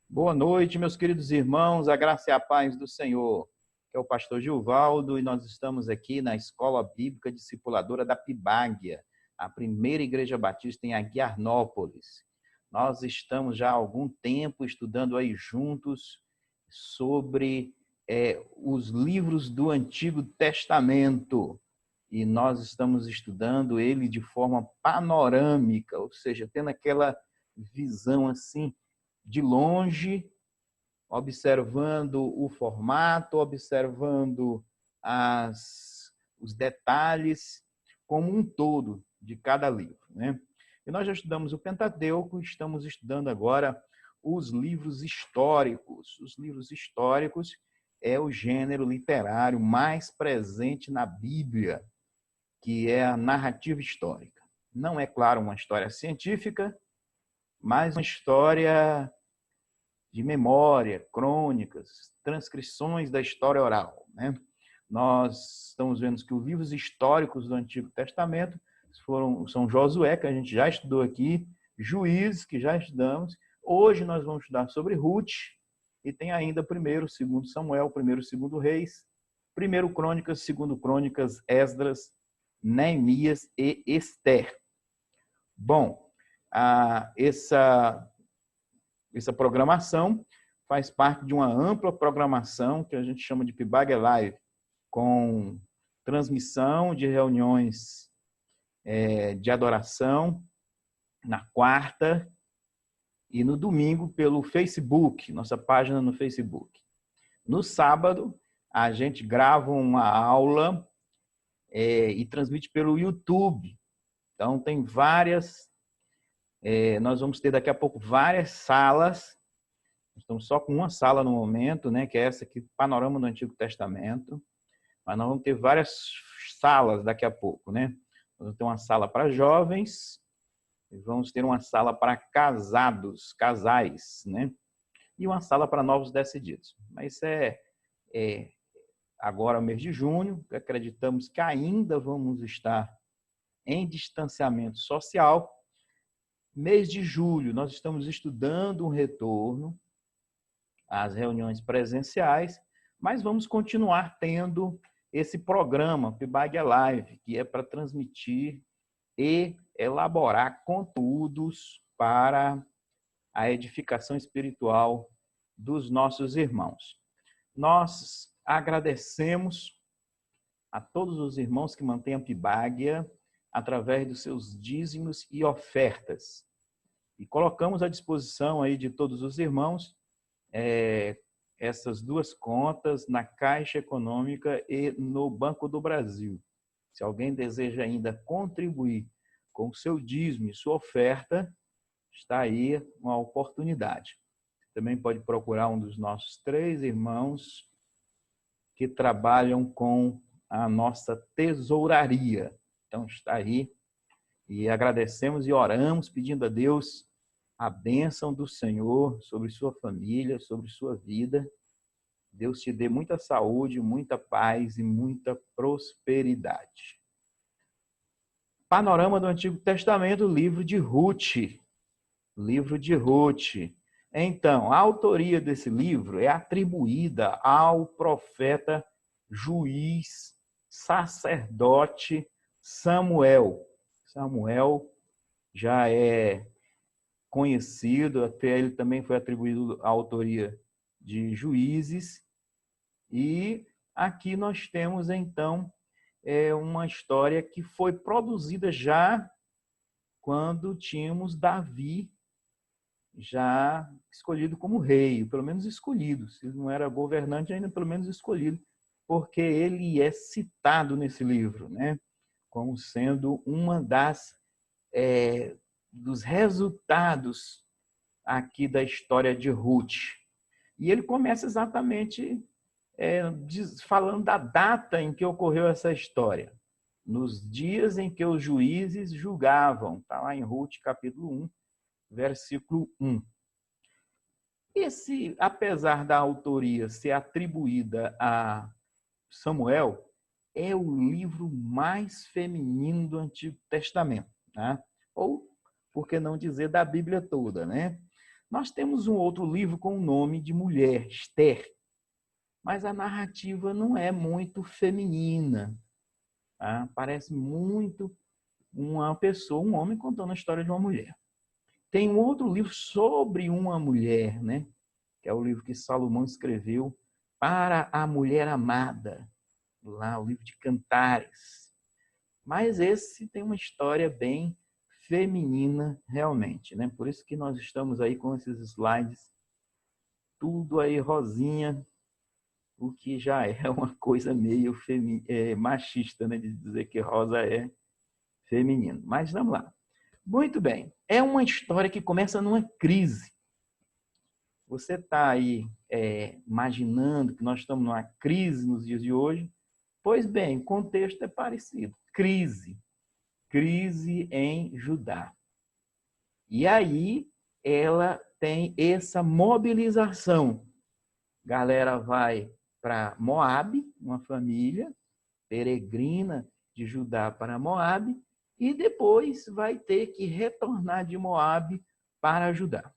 Boa noite, meus queridos irmãos, a graça e a paz do Senhor. Que é o pastor Gilvaldo e nós estamos aqui na Escola Bíblica Discipuladora da Pibáguia, a primeira igreja batista em Aguiarnópolis. Nós estamos já há algum tempo estudando aí juntos sobre os livros do Antigo Testamento e nós estamos estudando ele de forma panorâmica, ou seja, tendo aquela visão assim de longe, observando o formato, observando os detalhes como um todo de cada livro, né? E nós já estudamos o Pentateuco, estamos estudando agora os livros históricos. Os livros históricos é o gênero literário mais presente na Bíblia, que é a narrativa histórica. Não é, claro, uma história científica, mas uma história de memória, crônicas, transcrições da história oral, né? Nós estamos vendo que os livros históricos do Antigo Testamento são Josué, que a gente já estudou aqui, Juízes, que já estudamos. Hoje nós vamos estudar sobre Ruth, e tem ainda 1º, 2º Samuel, 1º, 2º Reis, 1º Crônicas, 2º Crônicas, Esdras, Neemias e Ester. Bom, essa programação faz parte de uma ampla programação que a gente chama de Pibáguia Live, com transmissão de reuniões de adoração na quarta e no domingo pelo Facebook, nossa página no Facebook. No sábado, a gente grava uma aula e transmite pelo YouTube. Então, tem várias... nós vamos ter daqui a pouco várias salas. Estamos só com uma sala no momento, né, que é essa aqui, Panorama do Antigo Testamento. Mas nós vamos ter várias salas daqui a pouco, né? Nós vamos ter uma sala para jovens, e vamos ter uma sala para casados, casais, né? E uma sala para novos decididos. Mas isso é agora, mês de junho, acreditamos que ainda vamos estar em distanciamento social. Mês de julho, nós estamos estudando um retorno às reuniões presenciais, mas vamos continuar tendo esse programa, Pibáguia Live, que é para transmitir e elaborar conteúdos para a edificação espiritual dos nossos irmãos. Nós agradecemos a todos os irmãos que mantêm a Pibáguia através dos seus dízimos e ofertas. E colocamos à disposição aí de todos os irmãos essas duas contas na Caixa Econômica e no Banco do Brasil. Se alguém deseja ainda contribuir com o seu dízimo e sua oferta, está aí uma oportunidade. Também pode procurar um dos nossos 3 irmãos que trabalham com a nossa tesouraria. Então, está aí. E agradecemos e oramos, pedindo a Deus a bênção do Senhor sobre sua família, sobre sua vida. Deus te dê muita saúde, muita paz e muita prosperidade. Panorama do Antigo Testamento, livro de Ruth. Livro de Ruth. Então, a autoria desse livro é atribuída ao profeta, juiz, sacerdote Samuel. Samuel já é conhecido, até ele também foi atribuído a autoria de Juízes. E aqui nós temos, então, uma história que foi produzida já quando tínhamos Davi já escolhido como rei, pelo menos escolhido. Se não era governante, ainda pelo menos escolhido, porque ele é citado nesse livro, né, como sendo uma dos resultados aqui da história de Ruth. E ele começa exatamente falando da data em que ocorreu essa história. Nos dias em que os juízes julgavam. Está lá em Ruth, capítulo 1, versículo 1. Apesar da autoria ser atribuída a Samuel, é o livro mais feminino do Antigo Testamento, né? Ou, por que não dizer, da Bíblia toda, né? Nós temos um outro livro com o nome de mulher, Esther, mas a narrativa não é muito feminina. Tá? Parece muito uma pessoa, um homem contando a história de uma mulher. Tem um outro livro sobre uma mulher, né? Que é o livro que Salomão escreveu para a mulher amada, lá o livro de Cantares. Mas esse tem uma história bem feminina realmente, né? Por isso que nós estamos aí com esses slides, tudo aí rosinha, o que já é uma coisa meio machista, né? De dizer que rosa é feminino. Mas vamos lá. Muito bem. É uma história que começa numa crise. Você está aí imaginando que nós estamos numa crise nos dias de hoje? Pois bem, o contexto é parecido. Crise. Crise em Judá. E aí ela tem essa mobilização. Galera vai para Moabe, uma família peregrina de Judá para Moabe, e depois vai ter que retornar de Moabe para Judá.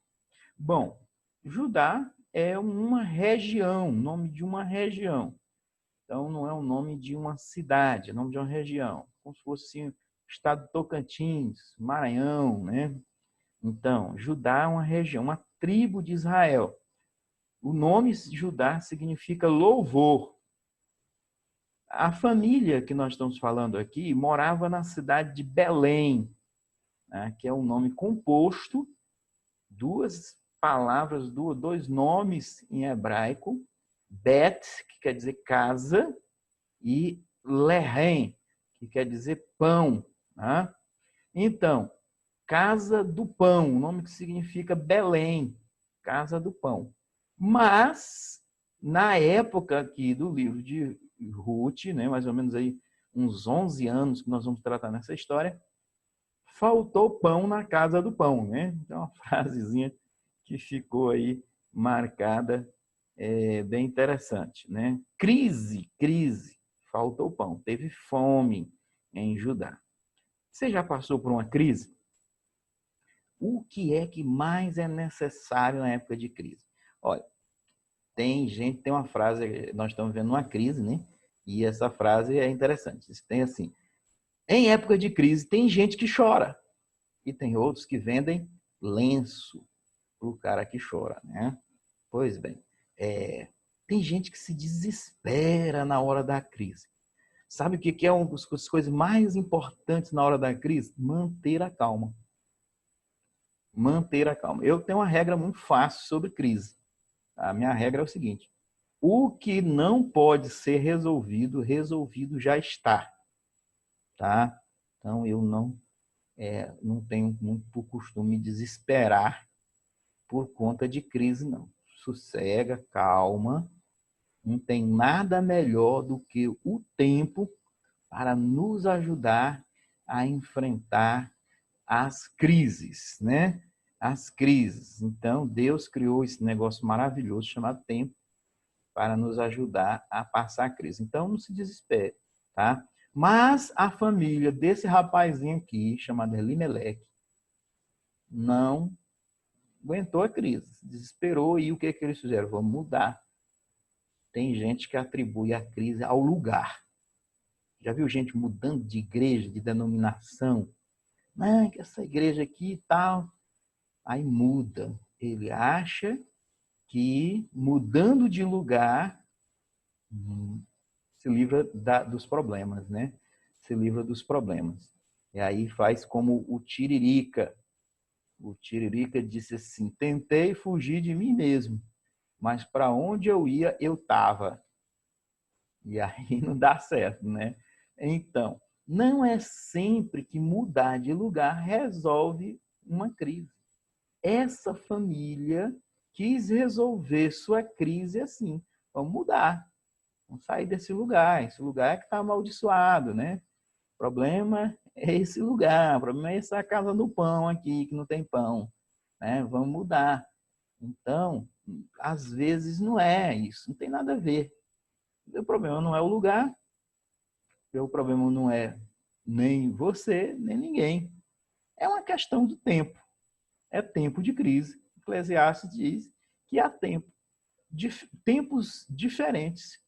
Bom, Judá é uma região, nome de uma região. Então, não é o nome de uma cidade, é o nome de uma região. Como se fosse assim, o estado de Tocantins, Maranhão, né? Então, Judá é uma região, uma tribo de Israel. O nome Judá significa louvor. A família que nós estamos falando aqui morava na cidade de Belém, né, que é um nome composto, duas palavras, dois nomes em hebraico, Bet, que quer dizer casa, e Lehem, que quer dizer pão. Né? Então, Casa do Pão, o nome que significa Belém, Casa do Pão. Mas, na época aqui do livro de Ruth, né, mais ou menos aí uns 11 anos que nós vamos tratar nessa história, faltou pão na casa do pão, né? Então, uma frasezinha que ficou aí marcada, bem interessante, né? Crise, faltou pão, teve fome em Judá. Você já passou por uma crise? O que é que mais é necessário na época de crise? Olha, tem uma frase, nós estamos vendo uma crise, né? E essa frase é interessante. Tem assim, em época de crise, tem gente que chora e tem outros que vendem lenço para o cara que chora, né? Pois bem, tem gente que se desespera na hora da crise. Sabe o que é uma das coisas mais importantes na hora da crise? Manter a calma. Manter a calma. Eu tenho uma regra muito fácil sobre crise. A minha regra é o seguinte: o que não pode ser resolvido, resolvido já está. Tá? Então, eu não tenho muito por costume desesperar por conta de crise, não. Sossega, calma. Não tem nada melhor do que o tempo para nos ajudar a enfrentar as crises, né? As crises. Então, Deus criou esse negócio maravilhoso chamado tempo para nos ajudar a passar a crise. Então, não se desespere, tá? Mas a família desse rapazinho aqui, chamado Elimelec, não aguentou a crise, se desesperou e o que eles fizeram? Vamos mudar. Tem gente que atribui a crise ao lugar. Já viu gente mudando de igreja, de denominação? Não, que essa igreja aqui e tal. Aí muda. Ele acha que mudando de lugar se livra dos problemas, né? Se livra dos problemas. E aí faz como o Tiririca. O Tiririca disse assim: tentei fugir de mim mesmo, mas para onde eu ia, eu estava. E aí não dá certo, né? Então, não é sempre que mudar de lugar resolve uma crise. Essa família quis resolver sua crise assim: vamos mudar, vamos sair desse lugar. Esse lugar é que está amaldiçoado, né? O problema é esse lugar, o problema é essa casa do pão aqui, que não tem pão, né? Vamos mudar. Então, às vezes não é isso, não tem nada a ver. O problema não é o lugar, o problema não é nem você, nem ninguém. É uma questão do tempo. É tempo de crise. Eclesiastes diz que há tempos diferentes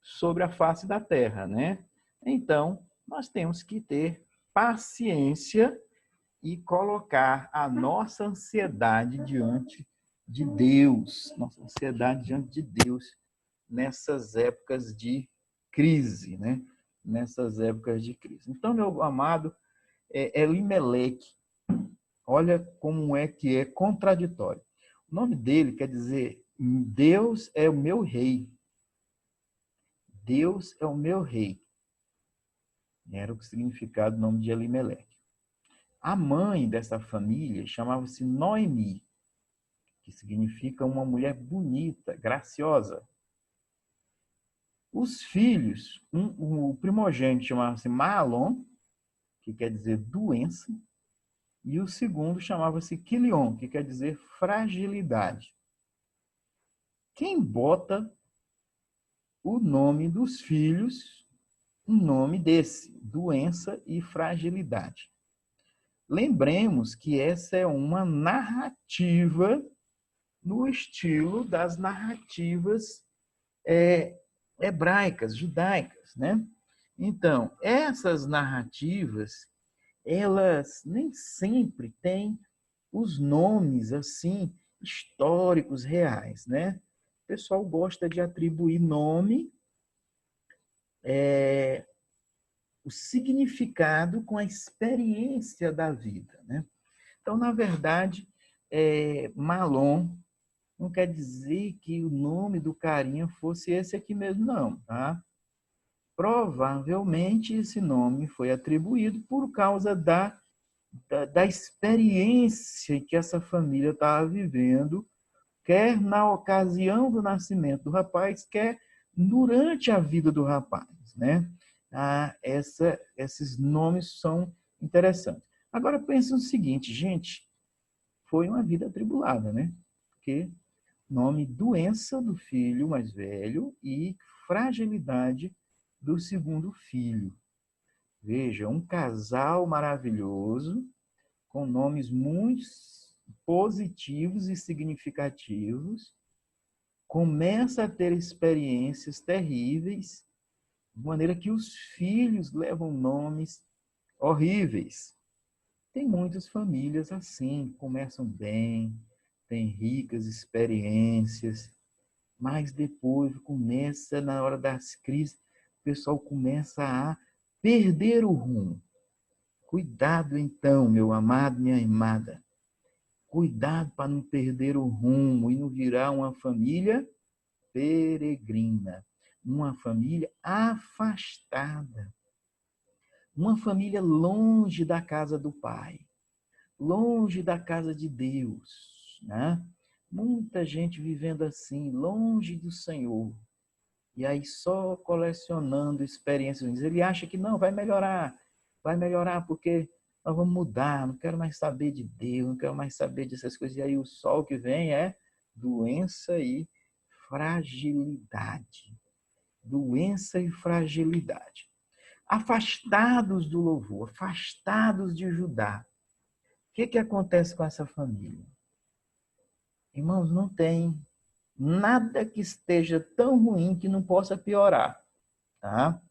sobre a face da terra, né? Então, nós temos que ter paciência e colocar a nossa ansiedade diante de Deus, nossa ansiedade diante de Deus nessas épocas de crise, né? Nessas épocas de crise. Então, meu amado, Elimeleque, olha como é que é contraditório. O nome dele quer dizer Deus é o meu rei. Deus é o meu rei. Era o significado do nome de Elimeleque. A mãe dessa família chamava-se Noemi, que significa uma mulher bonita, graciosa. Os filhos, o primogênito chamava-se Mahlon, que quer dizer doença, e o segundo chamava-se Quilion, que quer dizer fragilidade. Quem bota o nome dos filhos, um nome desse, doença e fragilidade? Lembremos que essa é uma narrativa no estilo das narrativas hebraicas, judaicas, né? Então, essas narrativas, elas nem sempre têm os nomes assim históricos reais, né? O pessoal gosta de atribuir nome, o significado com a experiência da vida, né? Então, na verdade, Malon não quer dizer que o nome do carinha fosse esse aqui mesmo, não, tá? Provavelmente esse nome foi atribuído por causa da experiência que essa família estava vivendo, quer na ocasião do nascimento do rapaz, quer durante a vida do rapaz, né? Esses nomes são interessantes. Agora pense o seguinte, gente, foi uma vida atribulada, né? Porque nome doença do filho mais velho e fragilidade do segundo filho. Veja, um casal maravilhoso, com nomes muito positivos e significativos, começa a ter experiências terríveis, de maneira que os filhos levam nomes horríveis. Tem muitas famílias assim, começam bem, têm ricas experiências, mas depois começa, na hora das crises, o pessoal começa a perder o rumo. Cuidado então, meu amado, minha amada. Cuidado para não perder o rumo e não virar uma família peregrina, uma família afastada, uma família longe da casa do Pai, longe da casa de Deus, né? Muita gente vivendo assim, longe do Senhor. E aí só colecionando experiências. Ele acha que não, vai melhorar porque nós vamos mudar, não quero mais saber de Deus, não quero mais saber dessas coisas. E aí o sol que vem é doença e fragilidade. Doença e fragilidade. Afastados do louvor, afastados de Judá. O que acontece com essa família? Irmãos, não tem nada que esteja tão ruim que não possa piorar, tá?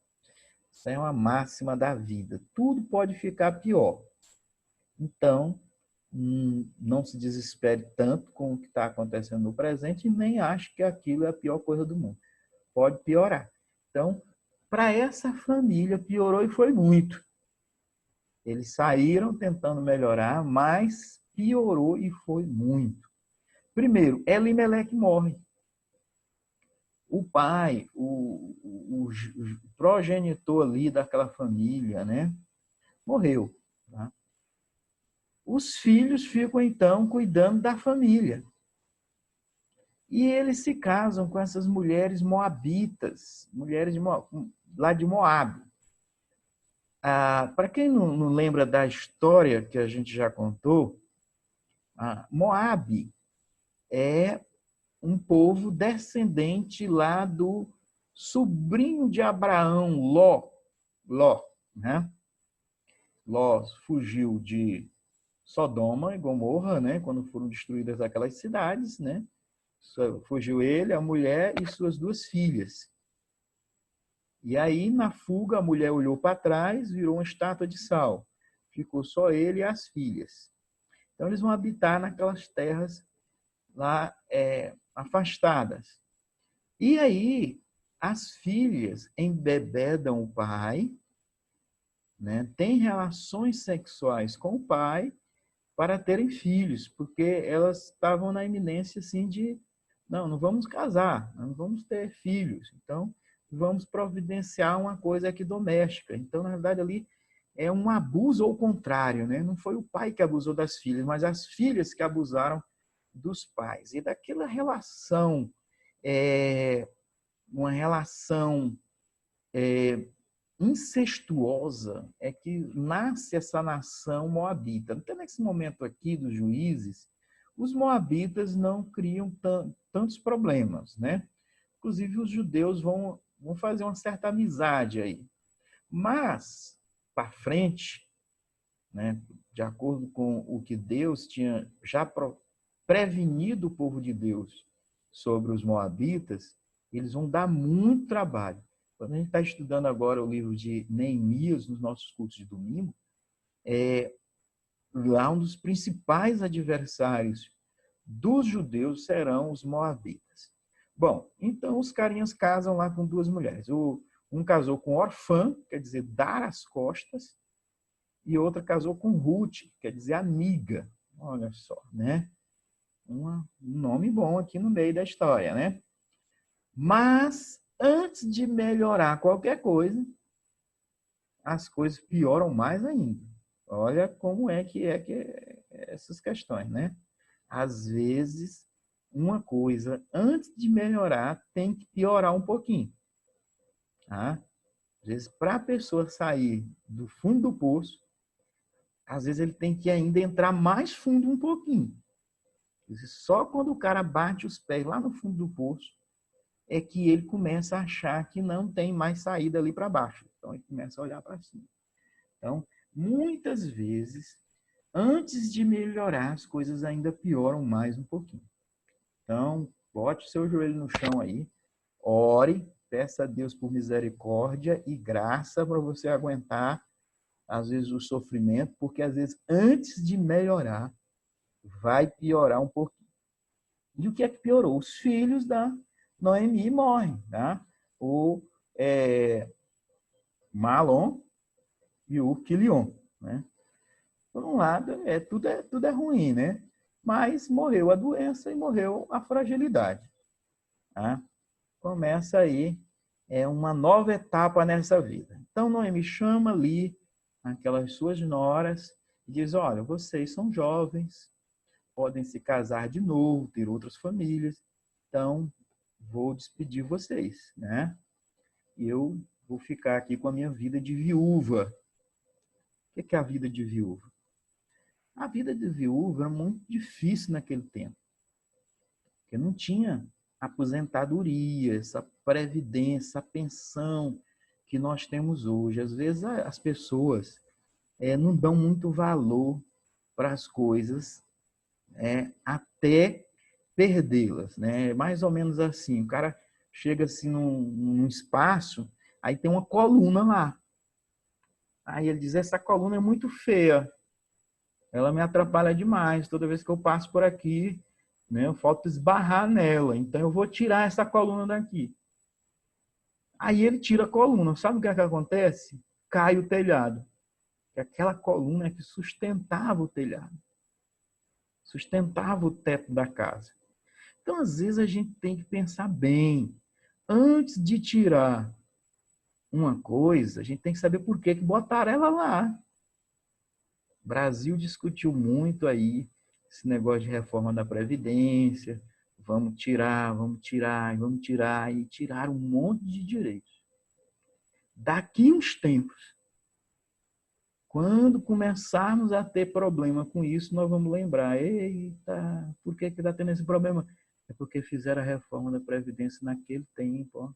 Isso é uma máxima da vida. Tudo pode ficar pior. Então, não se desespere tanto com o que está acontecendo no presente e nem ache que aquilo é a pior coisa do mundo. Pode piorar. Então, para essa família, piorou e foi muito. Eles saíram tentando melhorar, mas piorou e foi muito. Primeiro, Elimeleque morre. O pai, o progenitor ali daquela família, né, morreu. Tá? Os filhos ficam, então, cuidando da família. E eles se casam com essas mulheres moabitas, mulheres lá de Moab. Para quem não lembra da história que a gente já contou, Moab é um povo descendente lá do sobrinho de Abraão, Ló, né? Ló fugiu de Sodoma e Gomorra, né? Quando foram destruídas aquelas cidades, né? Fugiu ele, a mulher e suas 2 filhas. E aí, na fuga, a mulher olhou para trás, virou uma estátua de sal. Ficou só ele e as filhas. Então, eles vão habitar naquelas terras lá afastadas. E aí, as filhas embebedam o pai, né? Têm relações sexuais com o pai para terem filhos, porque elas estavam na iminência assim de não vamos casar, não vamos ter filhos. Então, vamos providenciar uma coisa aqui doméstica. Então, na verdade, ali é um abuso ao contrário, né? Não foi o pai que abusou das filhas, mas as filhas que abusaram dos pais. E daquela relação, uma relação incestuosa, é que nasce essa nação moabita. Então, nesse momento aqui dos juízes, os moabitas não criam tantos problemas, né? Inclusive, os judeus vão fazer uma certa amizade aí. Mas, para frente, né, de acordo com o que Deus tinha já prevenido o povo de Deus sobre os moabitas, eles vão dar muito trabalho. Quando a gente está estudando agora o livro de Neemias nos nossos cursos de domingo, lá um dos principais adversários dos judeus serão os moabitas. Bom, então os carinhas casam lá com 2 mulheres. Um casou com Orfã, quer dizer, dar as costas, e outra casou com Ruth, quer dizer, amiga. Olha só, né? Um nome bom aqui no meio da história, né? Mas, antes de melhorar qualquer coisa, as coisas pioram mais ainda. Olha como é que essas questões, né? Às vezes, uma coisa, antes de melhorar, tem que piorar um pouquinho. Tá? Às vezes, para a pessoa sair do fundo do poço, às vezes ele tem que ainda entrar mais fundo um pouquinho. Só quando o cara bate os pés lá no fundo do poço, é que ele começa a achar que não tem mais saída ali para baixo. Então, ele começa a olhar para cima. Então, muitas vezes, antes de melhorar, as coisas ainda pioram mais um pouquinho. Então, bote seu joelho no chão aí, ore, peça a Deus por misericórdia e graça para você aguentar, às vezes, o sofrimento, porque, às vezes, antes de melhorar, vai piorar um pouquinho. E o que é que piorou? Os filhos da Noemi morrem, tá? O Malom e o Quilion, né? Por um lado, tudo é ruim, né? Mas morreu a doença e morreu a fragilidade. Tá? Começa aí uma nova etapa nessa vida. Então, Noemi chama ali aquelas suas noras e diz, olha, vocês são jovens, podem se casar de novo, ter outras famílias, então vou despedir vocês, né? Eu vou ficar aqui com a minha vida de viúva. O que é a vida de viúva? A vida de viúva era muito difícil naquele tempo, porque não tinha aposentadoria, essa previdência, essa pensão que nós temos hoje. Às vezes as pessoas não dão muito valor para as coisas até perdê-las, né? Mais ou menos assim, o cara chega assim num espaço, aí tem uma coluna lá. Aí ele diz, essa coluna é muito feia, ela me atrapalha demais, toda vez que eu passo por aqui, né, eu falta esbarrar nela, então eu vou tirar essa coluna daqui. Aí ele tira a coluna, sabe o que é que acontece? Cai o telhado. Aquela coluna é que sustentava o telhado, sustentava o teto da casa. Então, às vezes, a gente tem que pensar bem. Antes de tirar uma coisa, a gente tem que saber por que botaram ela lá. O Brasil discutiu muito aí esse negócio de reforma da Previdência. Vamos tirar, vamos tirar, vamos tirar. E tiraram um monte de direitos. Daqui uns tempos, quando começarmos a ter problema com isso, nós vamos lembrar, eita, por que está tendo esse problema? É porque fizeram a reforma da Previdência naquele tempo. Ó.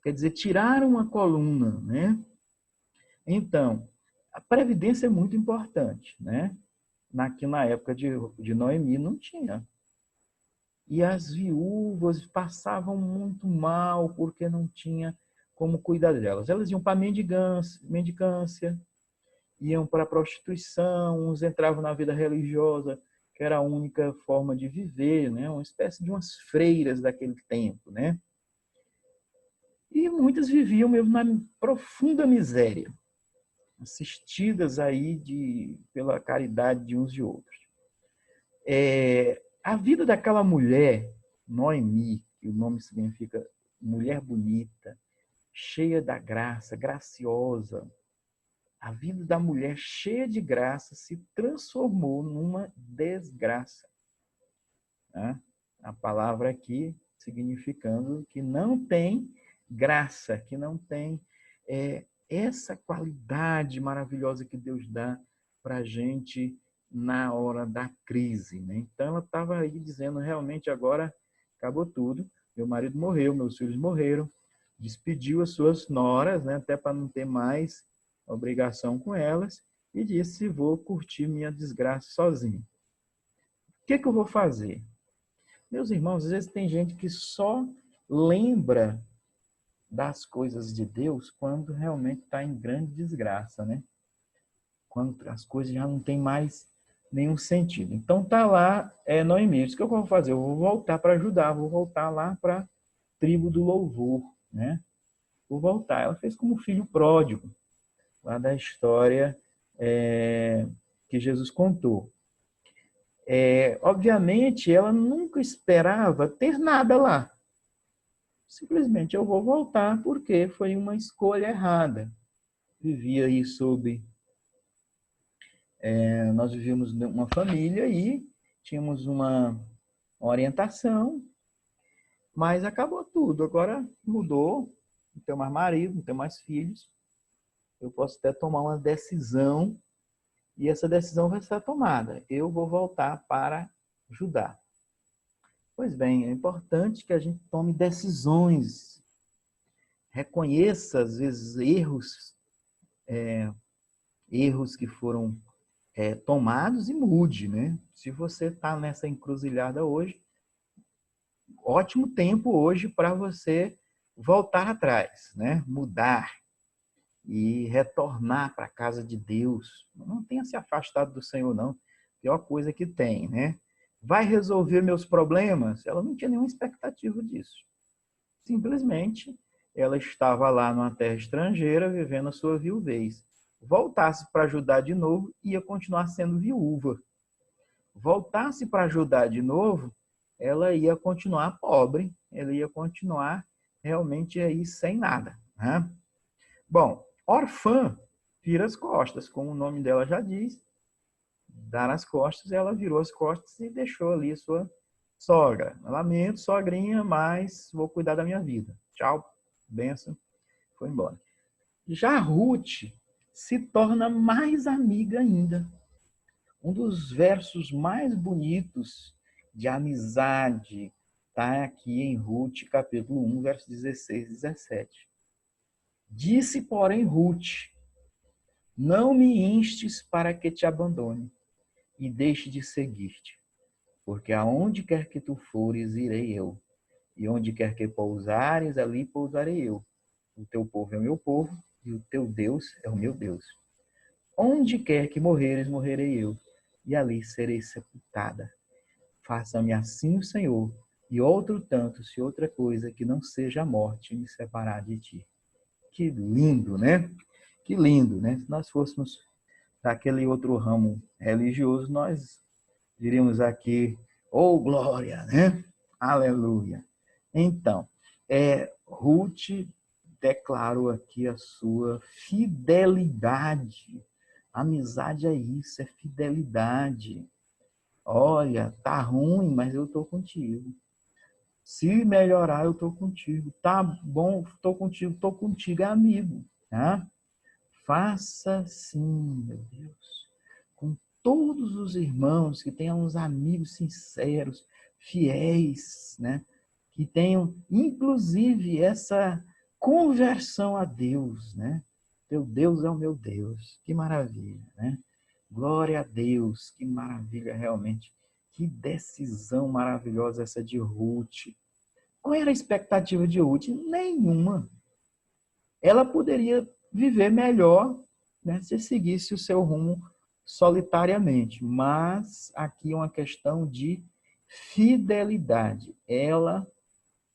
Quer dizer, tiraram uma coluna, né? Então, a Previdência é muito importante, né? na época de Noemi não tinha. E as viúvas passavam muito mal porque não tinha como cuidar delas. Elas iam para a mendicância, iam para a prostituição, uns entravam na vida religiosa, que era a única forma de viver, né? Uma espécie de umas freiras daquele tempo, né? E muitas viviam mesmo na profunda miséria, assistidas aí pela caridade de uns e outros. A vida daquela mulher, Noemi, que o nome significa mulher bonita, cheia da graça, graciosa, a vida da mulher cheia de graça se transformou numa desgraça. Né? A palavra aqui significando que não tem graça, que não tem essa qualidade maravilhosa que Deus dá para a gente na hora da crise. Né? Então, ela estava aí dizendo, realmente agora acabou tudo, meu marido morreu, meus filhos morreram, despediu as suas noras, né? Até para não ter mais obrigação com elas, e disse, vou curtir minha desgraça sozinho. O que eu vou fazer? Meus irmãos, às vezes tem gente que só lembra das coisas de Deus quando realmente está em grande desgraça, né? Quando as coisas já não têm mais nenhum sentido. Então tá lá Noemi. O que eu vou fazer? Eu vou voltar para ajudar, vou voltar lá para a tribo do louvor, né? Vou voltar. Ela fez como filho pródigo, lá da história que Jesus contou. Obviamente, ela nunca esperava ter nada lá. Simplesmente eu vou voltar porque foi uma escolha errada. Vivia aí nós vivíamos uma família e tínhamos uma orientação, mas acabou tudo. Agora mudou, não tenho mais marido, não tenho mais filhos. Eu posso até tomar uma decisão e essa decisão vai ser tomada. Eu vou voltar para Judá. Pois bem, é importante que a gente tome decisões, reconheça, às vezes, erros que foram tomados e mude, né? Se você está nessa encruzilhada hoje, ótimo tempo hoje para você voltar atrás, né? Mudar e retornar para a casa de Deus. Não tenha se afastado do Senhor, não. Pior coisa que tem, né? Vai resolver meus problemas? Ela não tinha nenhuma expectativa disso. Simplesmente, ela estava lá numa terra estrangeira, vivendo a sua viuvez. Voltasse para ajudar de novo, ia continuar sendo viúva. Voltasse para ajudar de novo, ela ia continuar pobre, ela ia continuar realmente aí sem nada. Né? Bom, órfã vira as costas, como o nome dela já diz, dar as costas, ela virou as costas e deixou ali a sua sogra. Lamento, sogrinha, mas vou cuidar da minha vida. Tchau, benção, foi embora. Já Ruth se torna mais amiga ainda. Um dos versos mais bonitos de amizade está aqui em Ruth, capítulo 1, versos 16 e 17. Disse, porém, Ruth, não me instes para que te abandone e deixe de seguir-te, porque aonde quer que tu fores, irei eu, e onde quer que pousares, ali pousarei eu. O teu povo é o meu povo, e o teu Deus é o meu Deus. Onde quer que morreres, morrerei eu, e ali serei sepultada. Faça-me assim o Senhor, e outro tanto, se outra coisa que não seja a morte me separar de ti. Que lindo, né? Que lindo, né? Se nós fôssemos daquele outro ramo religioso, nós diríamos aqui, oh glória, né? Aleluia. Então, Ruth declarou aqui a sua fidelidade. Amizade é isso, é fidelidade. Olha, tá ruim, mas eu tô contigo. Se melhorar, eu tô contigo. Tá bom, tô contigo, é amigo. Tá? Faça sim, meu Deus, com todos os irmãos que tenham uns amigos sinceros, fiéis, né? Que tenham, inclusive, essa conversão a Deus, né? Teu Deus é o meu Deus. Que maravilha, né? Glória a Deus, que maravilha realmente. Que decisão maravilhosa essa de Ruth. Qual era a expectativa de Ruth? Nenhuma. Ela poderia viver melhor, né, se seguisse o seu rumo solitariamente. Mas aqui é uma questão de fidelidade. Ela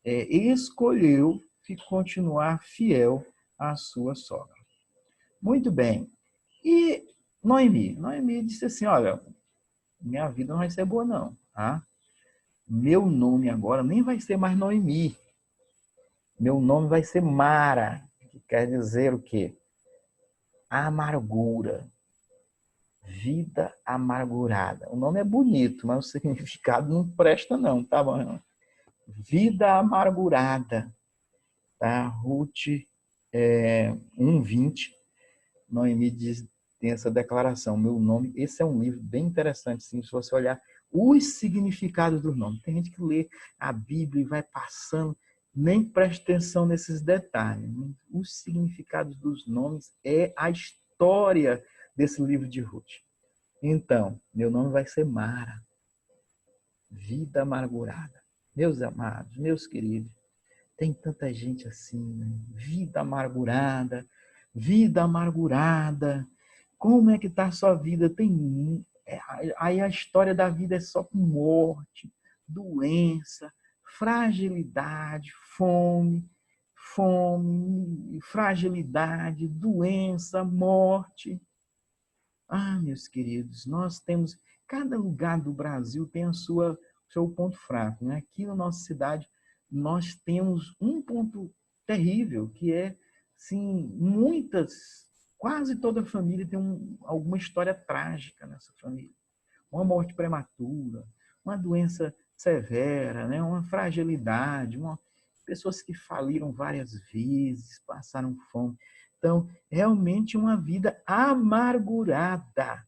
escolheu continuar fiel à sua sogra. Muito bem. E Noemi? Noemi disse assim, olha, minha vida não vai ser boa não, tá? Meu nome agora nem vai ser mais Noemi. Meu nome vai ser Mara, que quer dizer o quê? Amargura. Vida amargurada. O nome é bonito, mas o significado não presta não, tá bom? Vida amargurada. Tá? Ruth 1:20, Noemi diz, tem essa declaração, meu nome, esse é um livro bem interessante, sim, se você olhar os significados dos nomes. Tem gente que lê a Bíblia e vai passando, nem presta atenção nesses detalhes. Os significados dos nomes é a história desse livro de Ruth. Então, meu nome vai ser Mara, vida amargurada. Meus amados, meus queridos, tem tanta gente assim, né? Vida amargurada, vida amargurada. Como é que está a sua vida? Aí a história da vida é só com morte, doença, fragilidade, fome, fragilidade, doença, morte. Ah, meus queridos, nós temos, cada lugar do Brasil tem seu ponto fraco, né? Aqui na nossa cidade, nós temos um ponto terrível, que é, sim, quase toda família tem alguma história trágica nessa família. Uma morte prematura, uma doença severa, né? Uma fragilidade, pessoas que faliram várias vezes, passaram fome. Então, realmente uma vida amargurada.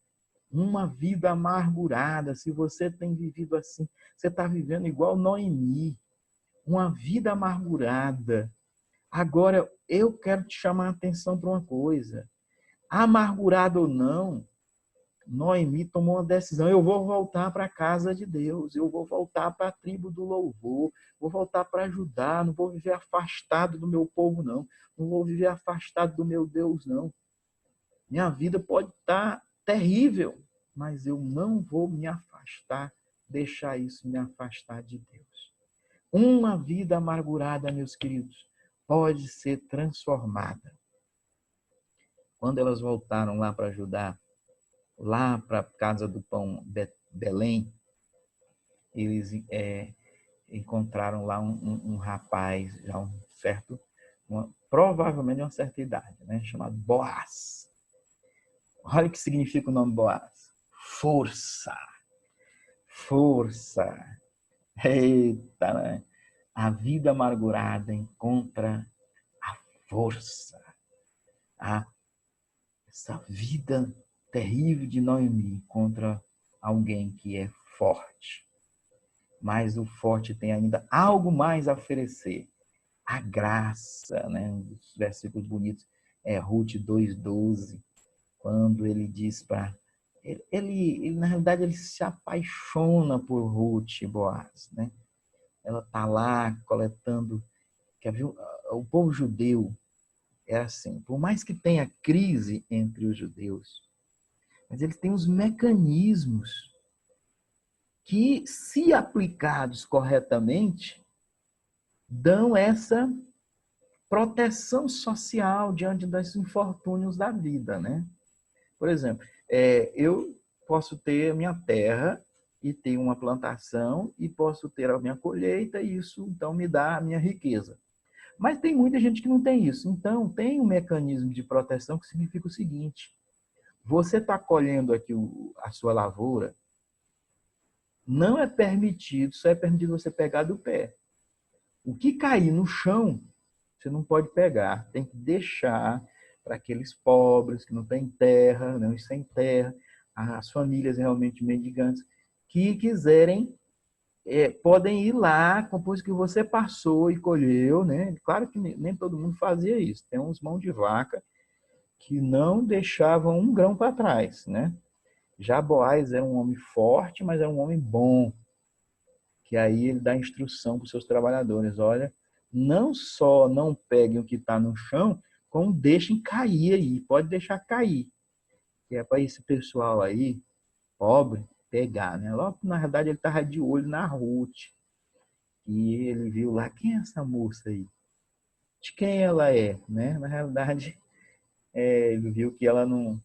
Uma vida amargurada. Se você tem vivido assim, você está vivendo igual Noemi. Uma vida amargurada. Agora, eu quero te chamar a atenção para uma coisa. Amargurado ou não, Noemi tomou uma decisão. Eu vou voltar para a casa de Deus. Eu vou voltar para a tribo do louvor. Vou voltar para ajudar. Não vou viver afastado do meu povo, não. Não vou viver afastado do meu Deus, não. Minha vida pode estar terrível, mas eu não vou me afastar, deixar isso me afastar de Deus. Uma vida amargurada, meus queridos, pode ser transformada. Quando elas voltaram lá para ajudar, lá para a casa do pão Belém, eles encontraram lá um rapaz, já provavelmente uma certa idade, né, chamado Boaz. Olha o que significa o nome Boaz. Força. Força. Eita, né? A vida amargurada encontra a força. Essa vida terrível de Noemi encontra alguém que é forte. Mas o forte tem ainda algo mais a oferecer. A graça, né? Os versículos bonitos é Ruth 2:12, quando ele diz para ele, na realidade, ele se apaixona por Ruth, Boaz, né? Ela está lá coletando, quer ver? O povo judeu é assim, por mais que tenha crise entre os judeus, mas eles têm os mecanismos que, se aplicados corretamente, dão essa proteção social diante dos infortúnios da vida, né? Por exemplo, eu posso ter a minha terra e ter uma plantação e posso ter a minha colheita e isso, então, me dá a minha riqueza. Mas tem muita gente que não tem isso. Então, tem um mecanismo de proteção que significa o seguinte: você está colhendo aqui a sua lavoura, não é permitido, só é permitido você pegar do pé. O que cair no chão, você não pode pegar, tem que deixar para aqueles pobres que não têm terra, não sem terra, as famílias realmente mendigantes, que quiserem, podem ir lá, depois que você passou e colheu, né? Claro que nem todo mundo fazia isso, tem uns mãos de vaca que não deixavam um grão para trás, né? Já Boaz era um homem forte, mas era um homem bom, que aí ele dá instrução para os seus trabalhadores, olha, não só não peguem o que está no chão, como deixem cair aí, pode deixar cair, que é para esse pessoal aí, pobre, pegar, né? Logo, na verdade, ele estava de olho na Ruth, e ele viu lá, quem é essa moça aí? De quem ela é, né? Na realidade, ele viu que ela não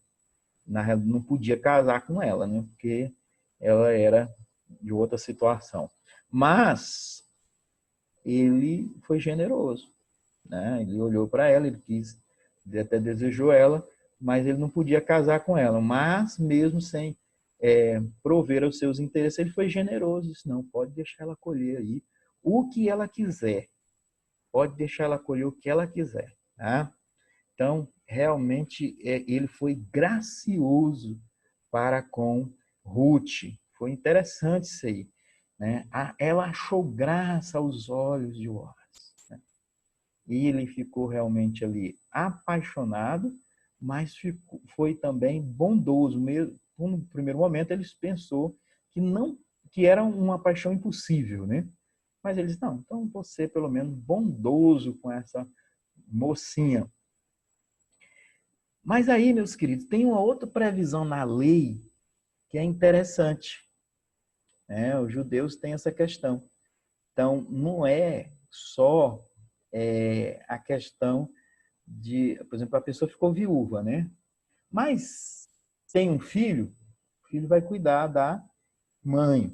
podia casar com ela, né? Porque ela era de outra situação. Mas ele foi generoso, né? Ele olhou para ela, ele quis, ele até desejou ela, mas ele não podia casar com ela. Mas mesmo sem prover aos seus interesses, ele foi generoso. Disse, não, pode deixar ela colher aí o que ela quiser. Pode deixar ela colher o que ela quiser, tá? Então, realmente, ele foi gracioso para com Ruth. Foi interessante isso aí, né? Ela achou graça aos olhos de Boaz, né? E ele ficou realmente ali apaixonado, mas foi também bondoso. Mesmo, no primeiro momento, ele pensou que não, que era uma paixão impossível, né? Mas ele disse, não, então vou ser pelo menos bondoso com essa mocinha. Mas aí, meus queridos, tem uma outra previsão na lei que é interessante, né? Os judeus têm essa questão. Então, não é só a questão de, por exemplo, a pessoa ficou viúva, né? Mas tem um filho, o filho vai cuidar da mãe.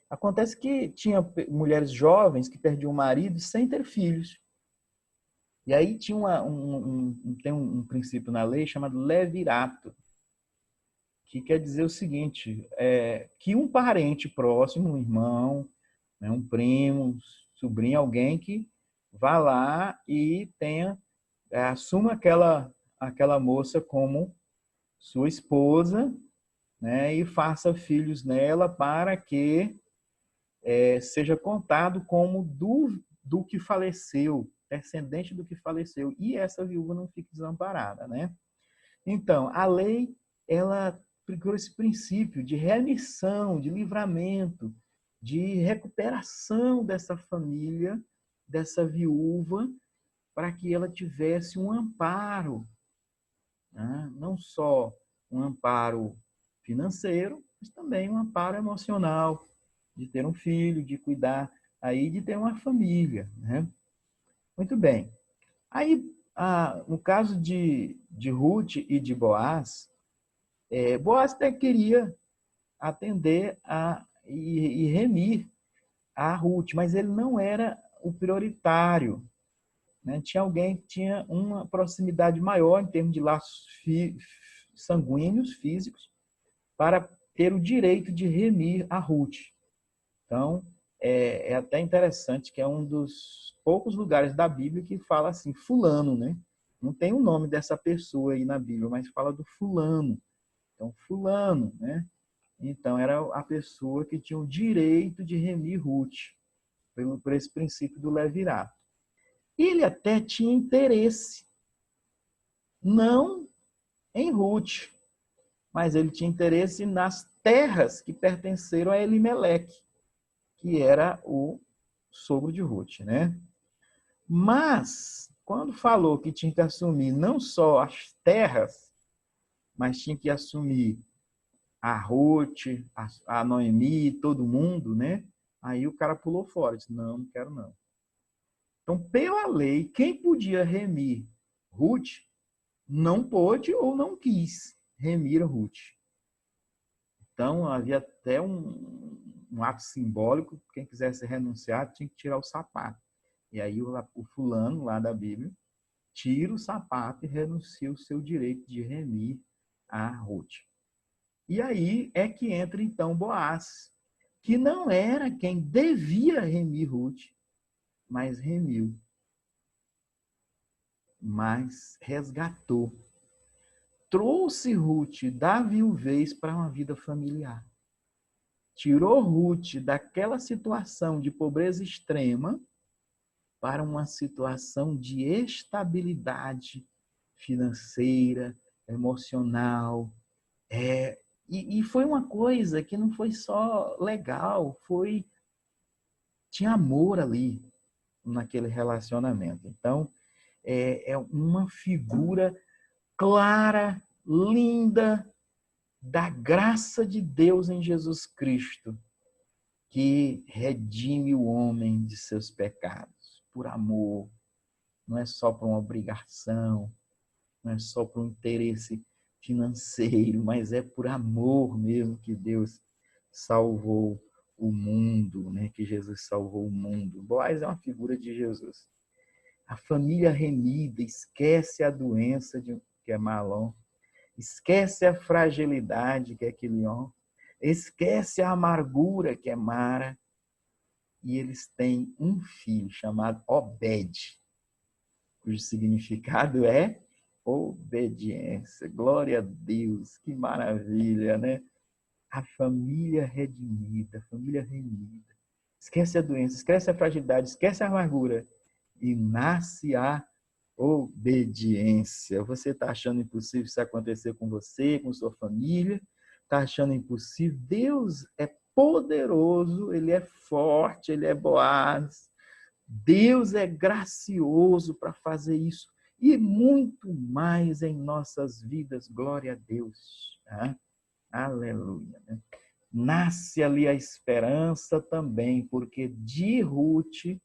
Acontece que tinha mulheres jovens que perdiam o marido sem ter filhos. E aí tinha tem um princípio na lei chamado levirato, que quer dizer o seguinte, que um parente próximo, um irmão, né, um primo, um sobrinho, alguém que vá lá e assuma aquela moça como sua esposa, né, e faça filhos nela para que seja contado como do que faleceu, descendente do que faleceu, e essa viúva não fique desamparada, né? Então, a lei, ela procura esse princípio de remissão, de livramento, de recuperação dessa família, dessa viúva, para que ela tivesse um amparo, né? Não só um amparo financeiro, mas também um amparo emocional, de ter um filho, de cuidar aí, de ter uma família, né? Muito bem. Aí, no caso de Ruth e de Boaz, Boaz até queria atender e remir a Ruth, mas ele não era o prioritário, né? Tinha alguém que tinha uma proximidade maior em termos de laços sanguíneos, físicos, para ter o direito de remir a Ruth. Então, é até interessante que é um dos poucos lugares da Bíblia que fala assim, fulano, né? Não tem o nome dessa pessoa aí na Bíblia, mas fala do fulano. Então, fulano, né? Então, era a pessoa que tinha o direito de remir Ruth, por esse princípio do levirato. Ele até tinha interesse, não em Ruth, mas ele tinha interesse nas terras que pertenceram a Elimeleque, que era o sogro de Ruth, né? Mas, quando falou que tinha que assumir não só as terras, mas tinha que assumir a Ruth, a Noemi, todo mundo, né? Aí o cara pulou fora, disse, não, não quero não. Então, pela lei, quem podia remir Ruth, não pôde ou não quis remir Ruth. Então, havia até um ato simbólico, quem quisesse renunciar tinha que tirar o sapato. E aí o fulano lá da Bíblia tira o sapato e renuncia o seu direito de remir a Ruth. E aí é que entra então Boaz, que não era quem devia remir Ruth, mas remiu, mas resgatou. Trouxe Ruth da viuvez para uma vida familiar. Tirou Ruth daquela situação de pobreza extrema para uma situação de estabilidade financeira, emocional, E foi uma coisa que não foi só legal, tinha amor ali naquele relacionamento. Então, é uma figura clara, linda, da graça de Deus em Jesus Cristo, que redime o homem de seus pecados, por amor, não é só por uma obrigação, não é só por um interesse financeiro, mas é por amor mesmo que Deus salvou o mundo, né? Que Jesus salvou o mundo. Boaz é uma figura de Jesus. A família remida esquece a doença que é Malom, esquece a fragilidade que é Quilion, esquece a amargura que é Mara, e eles têm um filho chamado Obed, cujo significado é obediência. Glória a Deus, que maravilha, né? A família redimida, a família remida. Esquece a doença, esquece a fragilidade, esquece a amargura e nasce a obediência. Você está achando impossível isso acontecer com você, com sua família? Está achando impossível? Deus é poderoso, Ele é forte, Ele é Boaz. Deus é gracioso para fazer isso e muito mais em nossas vidas. Glória a Deus. Tá? Aleluia. Nasce ali a esperança também, porque de Ruth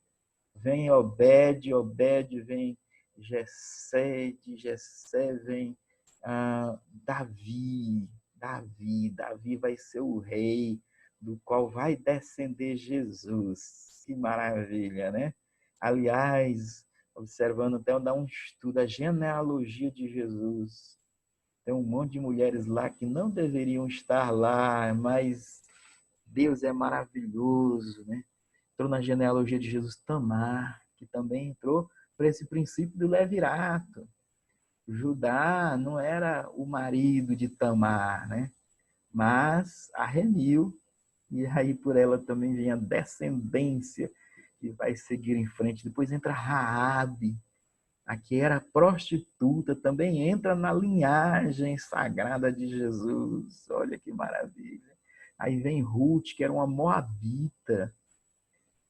vem Obed, Obed vem Jessé, de Jessé vem Davi. Davi vai ser o rei do qual vai descender Jesus. Que maravilha, né? Aliás, observando até dar um estudo, a genealogia de Jesus. Tem um monte de mulheres lá que não deveriam estar lá, mas Deus é maravilhoso, né? Entrou na genealogia de Jesus Tamar, que também entrou para esse princípio do levirato. Judá não era o marido de Tamar, né? Mas a remiu, e aí por ela também vem a descendência que vai seguir em frente. Depois entra Raabe, a que era prostituta, também entra na linhagem sagrada de Jesus. Olha que maravilha. Aí vem Ruth, que era uma moabita,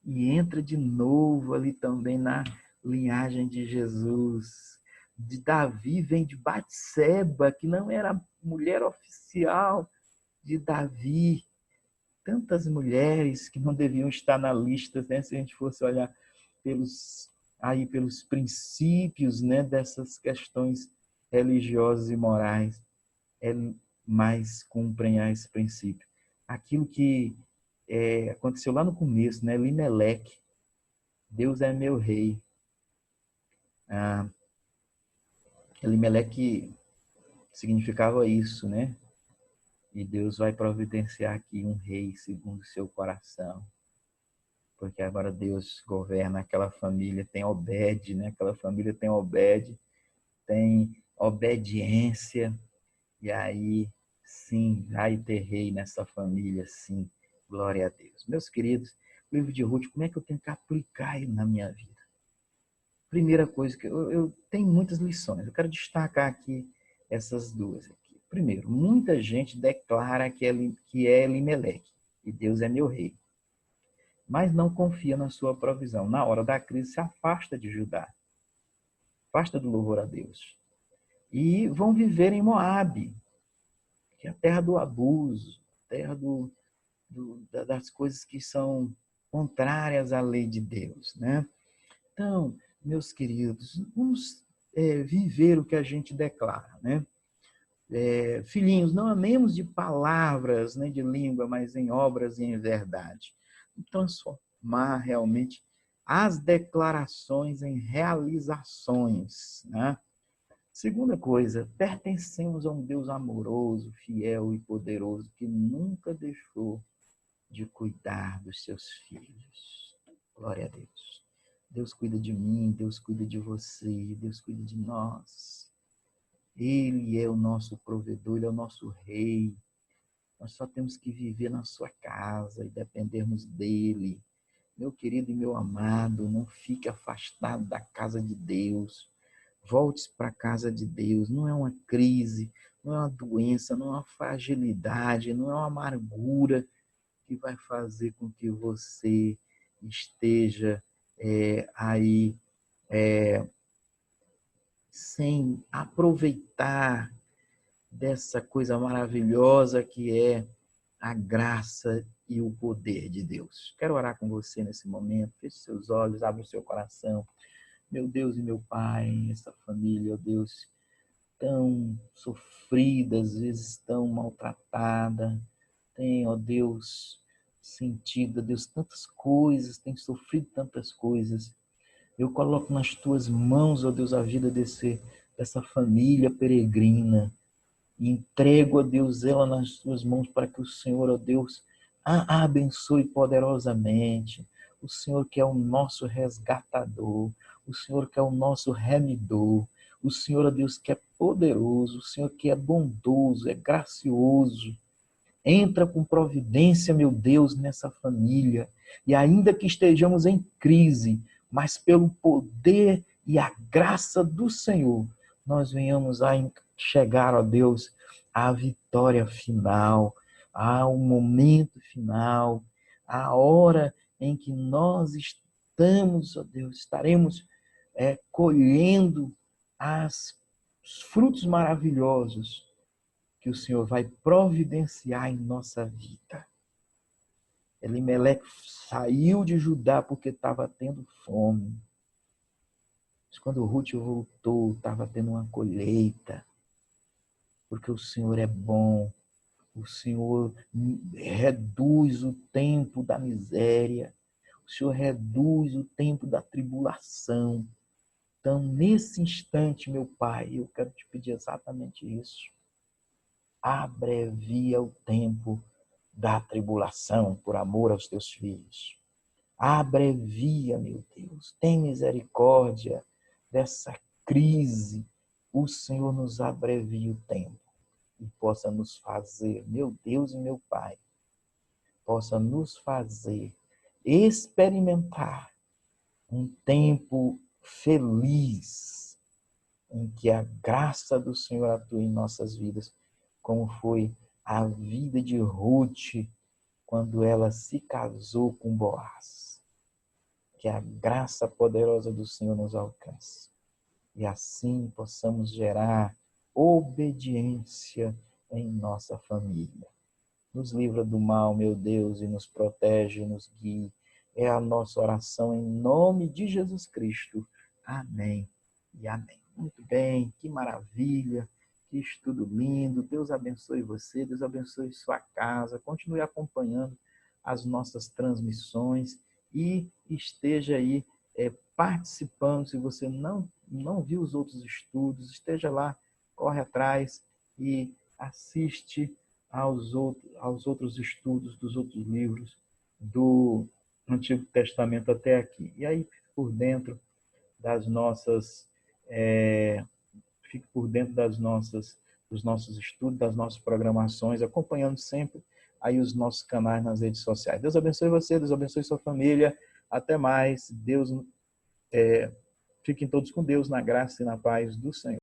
e entra de novo ali também na linhagem de Jesus. De Davi vem de Batseba, que não era mulher oficial de Davi. Tantas mulheres que não deviam estar na lista, né? Se a gente fosse olhar pelos princípios, né, dessas questões religiosas e morais, mais cumprem a esse princípio. Aquilo que aconteceu lá no começo, né? Elimeleque, Deus é meu rei. Elimeleque significava isso, né? E Deus vai providenciar aqui um rei segundo o seu coração. Porque agora Deus governa aquela família, tem Obed, né? Aquela família tem Obed, tem obediência, e aí, sim, vai ter rei nessa família, sim. Glória a Deus. Meus queridos, o livro de Ruth, como é que eu tenho que aplicar ele na minha vida? Primeira coisa, que eu tenho muitas lições. Eu quero destacar aqui essas duas aqui. Primeiro, muita gente declara que é Elimeleque, e Deus é meu rei, mas não confia na sua provisão. Na hora da crise, se afasta de Judá, afasta do louvor a Deus. E vão viver em Moabe, que é a terra do abuso, terra das coisas que são contrárias à lei de Deus, né? Então, meus queridos, vamos viver o que a gente declara, né? Filhinhos, não amemos de palavras, nem de língua, mas em obras e em verdade. Transformar realmente as declarações em realizações, né? Segunda coisa, pertencemos a um Deus amoroso, fiel e poderoso, que nunca deixou de cuidar dos seus filhos. Glória a Deus. Deus cuida de mim, Deus cuida de você, Deus cuida de nós. Ele é o nosso provedor, Ele é o nosso rei. Nós só temos que viver na sua casa e dependermos dEle. Meu querido e meu amado, não fique afastado da casa de Deus. Volte para a casa de Deus. Não é uma crise, não é uma doença, não é uma fragilidade, não é uma amargura que vai fazer com que você esteja aí sem aproveitar dessa coisa maravilhosa que é a graça e o poder de Deus. Quero orar com você nesse momento. Feche seus olhos, abra o seu coração. Meu Deus e meu Pai, essa família, ó Deus, tão sofrida, às vezes tão maltratada, tem, ó Deus, sentido, ó Deus, tantas coisas, tem sofrido tantas coisas. Eu coloco nas tuas mãos, ó Deus, a vida dessa família peregrina. E entrego, ó Deus, ela nas tuas mãos para que o Senhor, ó Deus, a abençoe poderosamente. O Senhor que é o nosso resgatador, o Senhor que é o nosso remidor, o Senhor, ó Deus, que é poderoso, o Senhor que é bondoso, é gracioso. Entra com providência, meu Deus, nessa família. E ainda que estejamos em crise, mas pelo poder e a graça do Senhor, nós venhamos a chegar, ó Deus, à vitória final, ao momento final, à hora em que nós estamos, ó Deus, estaremos colhendo os frutos maravilhosos que o Senhor vai providenciar em nossa vida. Elimeleque saiu de Judá porque estava tendo fome. Mas quando Ruth voltou, estava tendo uma colheita. Porque o Senhor é bom. O Senhor reduz o tempo da miséria. O Senhor reduz o tempo da tribulação. Então, nesse instante, meu Pai, eu quero te pedir exatamente isso. Abrevia o tempo da tribulação por amor aos teus filhos. Abrevia, meu Deus. Tem misericórdia dessa crise. O Senhor nos abrevia o tempo e possa nos fazer, meu Deus e meu Pai, possa nos fazer experimentar um tempo feliz em que a graça do Senhor atua em nossas vidas, como foi a vida de Ruth quando ela se casou com Boaz. Que a graça poderosa do Senhor nos alcance e assim possamos gerar obediência em nossa família. Nos livra do mal, meu Deus, e nos protege, nos guie. É a nossa oração em nome de Jesus Cristo. Amém e amém. Muito bem, que maravilha, que estudo lindo. Deus abençoe você, Deus abençoe sua casa. Continue acompanhando as nossas transmissões e esteja aí participando. Se você não viu os outros estudos, esteja lá, corre atrás e assiste aos outros estudos dos outros livros do Antigo Testamento até aqui. E aí fique por dentro das nossas dos nossos estudos, das nossas programações, acompanhando sempre aí os nossos canais nas redes sociais. Deus abençoe você, Deus abençoe sua família. Até mais. Fiquem todos com Deus na graça e na paz do Senhor.